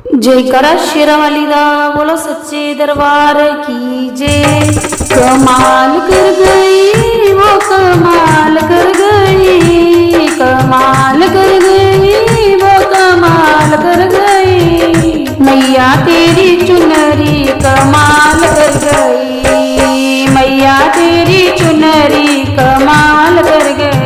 जयकारा शेरा वाली दा बोलो सच्चे दरबार की जय। कमाल कर गई वो कमाल कर गई, कमाल कर गई वो कमाल कर गई, मैया तेरी चुनरी कमाल कर गई, मैया तेरी चुनरी कमाल कर गई।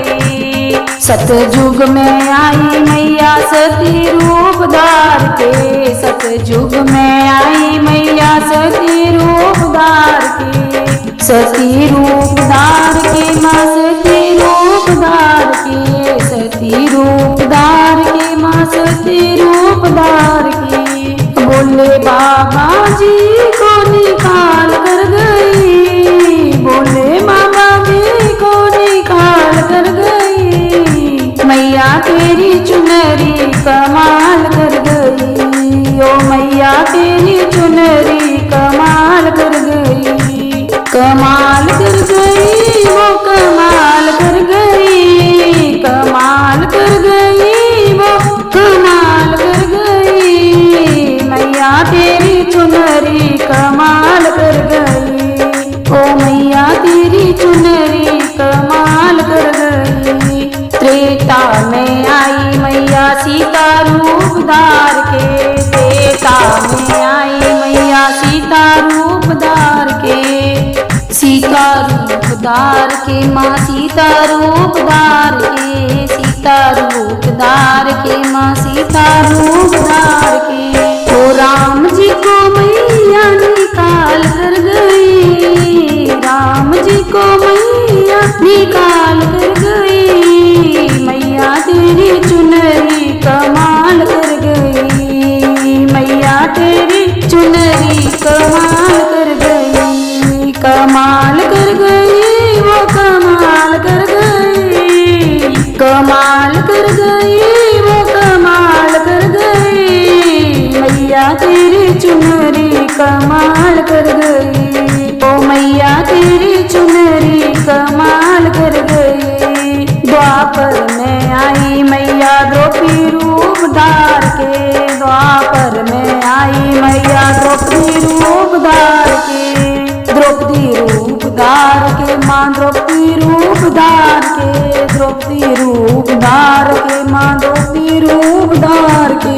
सतयुग में आई मैया सती रूप धार के, सतयुग में आई मैया सती रूप धार के, सती रूप धार के माँ सती रूप धार के, सती रूप धार के माँ सती रूप धार के। बोले बाबा जी को निकाल कर गई, बोले बाबा जी को निकाल कर गई, मैया तेरी चुनरी कमाल कर गई, ओ मैया तेरी चुनरी कमाल कर गई, कमाल कर गई वो कमाल कर गई, कमाल कर गई वो कमाल कर गई, मैया तेरी चुनरी कमाल कर गई, ओ मैया तेरी चुनरी कमाल कर गई। त्रेता में आई मैया सीता रूप धार के, त्रेता में आई मैया सीता रूप धार के, सीता रूप धार के माँ सीता रूप धार के, सीता रूप धार के माँ सीता रूप धार के। ओ राम जी को मैया निकाल कर गई, राम जी को मैया निकाल कर गई, मैया तेरी चुनरी कमाल कर गई, मैया तेरी चुनरी कमाल कर गई, कमाल कर गई वो कमाल कर गई, कमाल कर गई वो कमाल कर गई, मैया तेरी चुनरी कमाल कर गई, ओ मैया तेरी चुनरी कमाल कर गई। द्वापर में आई मैया द्रौपदी रूप धार के, द्वापर में आई मैया द्रौपदी रूप धार के, द्रौपदी रूप धार के माँ द्रौपदी रूप धार के, द्रौपदी रूप धार के माँ द्रौपदी रूप धार के।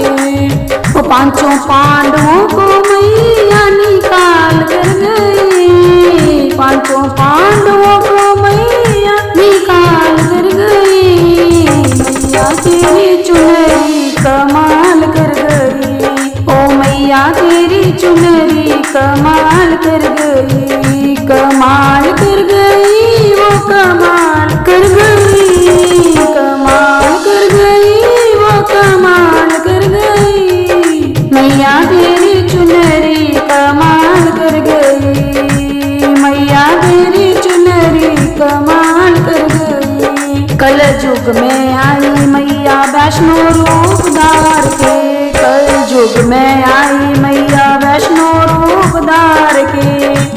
वो पांचों पांडवों को मैया निकाल कर गई, पांचों पांडवों को मैया निकाल कर गई, मैया तेरी चुनरी कमाल कर गई, ओ मैया तेरी चुनरी कमाल कर गई, कमाल कर गई वो कमाल कर गई, कमाल कर गई वो कमाल कर गई, मैया तेरी चुनरी कमाल कर गई, मैया तेरी चुनरी कमाल कर गई। कल युग में आई मैया वैष्णो रूप धार के, कल युग में आई मैया वैष्णो रूप धार के,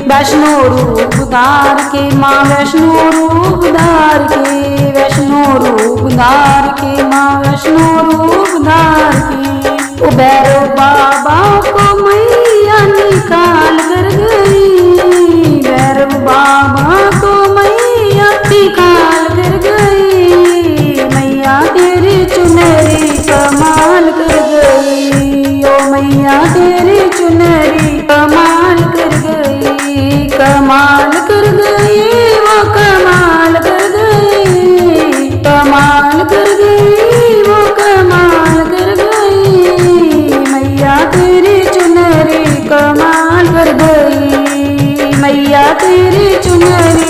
वैष्णो रूप धार के माँ वैष्णो रूप धार के, वैष्णो रूप धार के माँ वैष्णो रूप धार के। ओ भैरव बाबा को मैया निकाल कर गई, भैरव बाबा को मैया निकाल कर गई, मैया तेरी चुनरी कमाल कर गई, ओ मैया तेरी चुनरी कमाल कर गई, कमाल कर गई वो कमाल कर गई, कमाल कर गई वो कमाल कर गई, मैया तेरी चुनरी कमाल कर गई, मैया तेरी चुनरी